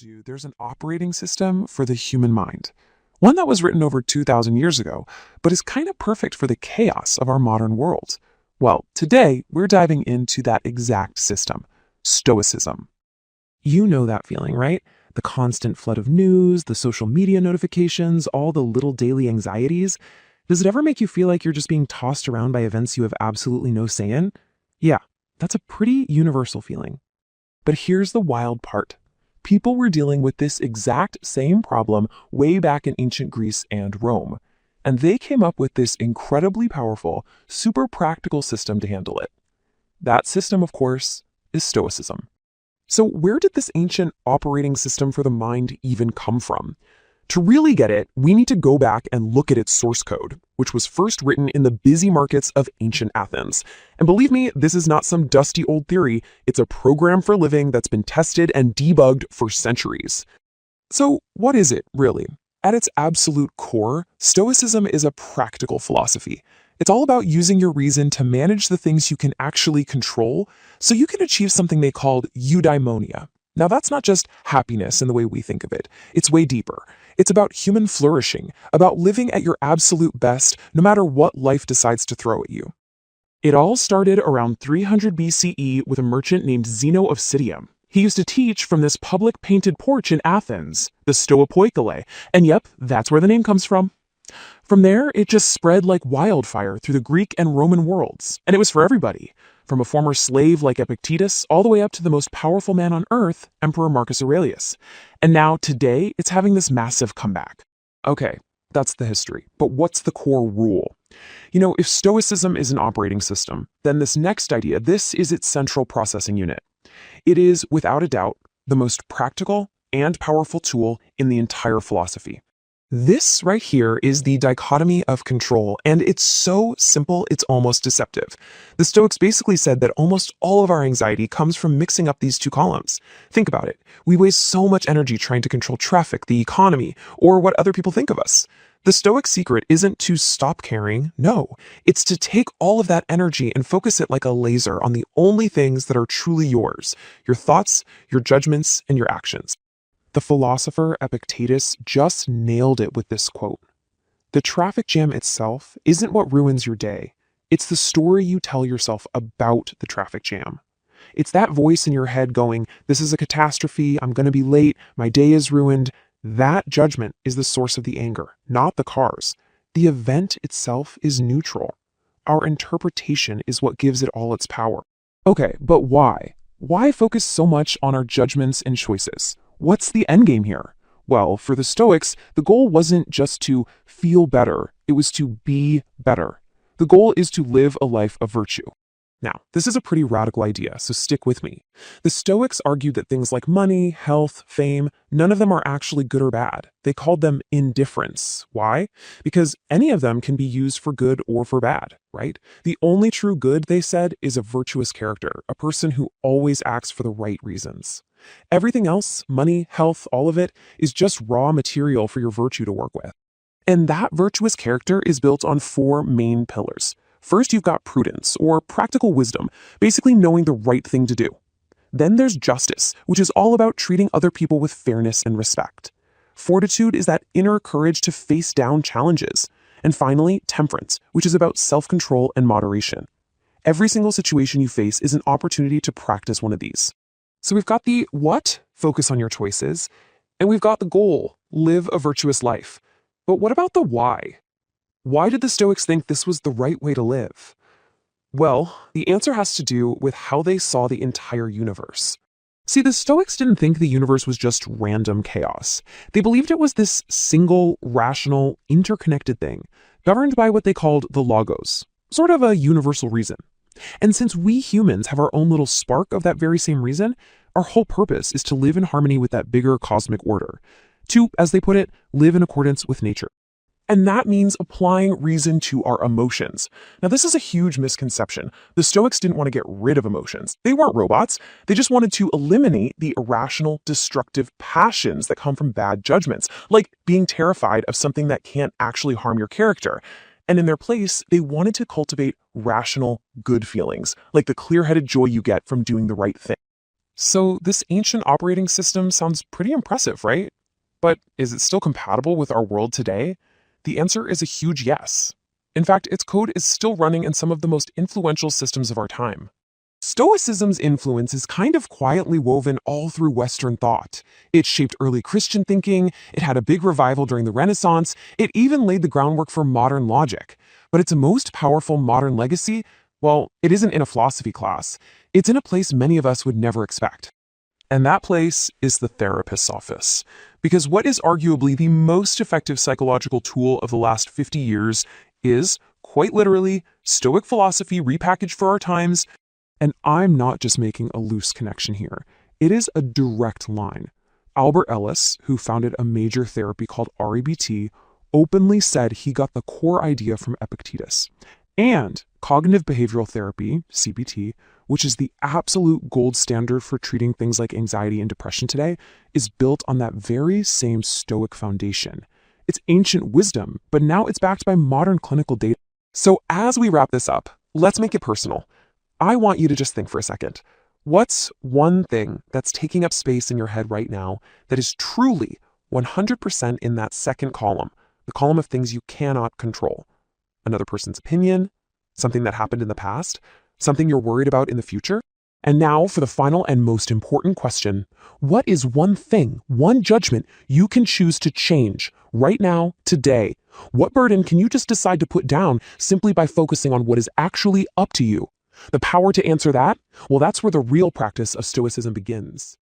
You, there's an operating system for the human mind. One that was written over 2,000 years ago, but is kind of perfect for the chaos of our modern world. Well, today we're diving into that exact system, Stoicism. You know that feeling, right? The constant flood of news, the social media notifications, all the little daily anxieties. Does it ever make you feel like you're just being tossed around by events you have absolutely no say in? Yeah, that's a pretty universal feeling. But here's the wild part. People were dealing with this exact same problem way back in ancient Greece and Rome. And they came up with this incredibly powerful, super practical system to handle it. That system, of course, is Stoicism. So where did this ancient operating system for the mind even come from? To really get it, we need to go back and look at its source code, which was first written in the busy markets of ancient Athens. And believe me, this is not some dusty old theory. It's a program for living that's been tested and debugged for centuries. So what is it, really? At its absolute core, Stoicism is a practical philosophy. It's all about using your reason to manage the things you can actually control so you can achieve something they called eudaimonia. Now, that's not just happiness in the way we think of it. It's way deeper. It's about human flourishing, about living at your absolute best no matter what life decides to throw at you. It all started around 300 BCE with a merchant named Zeno of Citium. He used to teach from this public painted porch in Athens, the Stoipoikale, and yep, that's where the name comes from. From there, it just spread like wildfire through the Greek and Roman worlds, and it was for everybody. From a former slave like Epictetus all the way up to the most powerful man on earth, Emperor Marcus Aurelius. And now, today, it's having this massive comeback. Okay, that's the history, but what's the core rule? If Stoicism is an operating system, then this next idea, this is its central processing unit. It is, without a doubt, the most practical and powerful tool in the entire philosophy. This right here is the dichotomy of control, and it's so simple it's almost deceptive. The Stoics basically said that almost all of our anxiety comes from mixing up these two columns. Think about it. We waste so much energy trying to control traffic, the economy, or what other people think of us. The Stoic secret isn't to stop caring, no. It's to take all of that energy and focus it like a laser on the only things that are truly yours, your thoughts, your judgments, and your actions. The philosopher Epictetus just nailed it with this quote. The traffic jam itself isn't what ruins your day. It's the story you tell yourself about the traffic jam. It's that voice in your head going, this is a catastrophe, I'm going to be late, my day is ruined. That judgment is the source of the anger, not the cars. The event itself is neutral. Our interpretation is what gives it all its power. Okay, but why? Why focus so much on our judgments and choices? What's the endgame here? Well, for the Stoics, the goal wasn't just to feel better, it was to be better. The goal is to live a life of virtue. Now, this is a pretty radical idea, so stick with me. The Stoics argued that things like money, health, fame, none of them are actually good or bad. They called them indifference. Why? Because any of them can be used for good or for bad, right? The only true good, they said, is a virtuous character, a person who always acts for the right reasons. Everything else, money, health, all of it, is just raw material for your virtue to work with. And that virtuous character is built on four main pillars. First, you've got prudence, or practical wisdom, basically knowing the right thing to do. Then there's justice, which is all about treating other people with fairness and respect. Fortitude is that inner courage to face down challenges. And finally, temperance, which is about self-control and moderation. Every single situation you face is an opportunity to practice one of these. So we've got the what, focus on your choices, and we've got the goal, live a virtuous life. But what about the why? Why did the Stoics think this was the right way to live? Well, the answer has to do with how they saw the entire universe. See, the Stoics didn't think the universe was just random chaos. They believed it was this single, rational, interconnected thing, governed by what they called the logos, sort of a universal reason. And since we humans have our own little spark of that very same reason, our whole purpose is to live in harmony with that bigger cosmic order. To, as they put it, live in accordance with nature. And that means applying reason to our emotions. Now, this is a huge misconception. The Stoics didn't want to get rid of emotions. They weren't robots. They just wanted to eliminate the irrational, destructive passions that come from bad judgments, like being terrified of something that can't actually harm your character. And in their place, they wanted to cultivate rational, good feelings, like the clear-headed joy you get from doing the right thing. So this ancient operating system sounds pretty impressive, right? But is it still compatible with our world today? The answer is a huge yes. In fact, its code is still running in some of the most influential systems of our time. Stoicism's influence is kind of quietly woven all through Western thought. It shaped early Christian thinking, it had a big revival during the Renaissance, it even laid the groundwork for modern logic. But its most powerful modern legacy, well, it isn't in a philosophy class. It's in a place many of us would never expect. And that place is the therapist's office. Because what is arguably the most effective psychological tool of the last 50 years is, quite literally, Stoic philosophy repackaged for our times. And I'm not just making a loose connection here. It is a direct line. Albert Ellis, who founded a major therapy called REBT, openly said he got the core idea from Epictetus. And cognitive behavioral therapy, CBT, which is the absolute gold standard for treating things like anxiety and depression today, is built on that very same Stoic foundation. It's ancient wisdom, but now it's backed by modern clinical data. So as we wrap this up, let's make it personal. I want you to just think for a second. What's one thing that's taking up space in your head right now that is truly 100% in that second column, the column of things you cannot control? Another person's opinion, something that happened in the past, something you're worried about in the future? And now for the final and most important question. What is one thing, one judgment you can choose to change right now, today? What burden can you just decide to put down simply by focusing on what is actually up to you? The power to answer that? Well, that's where the real practice of Stoicism begins.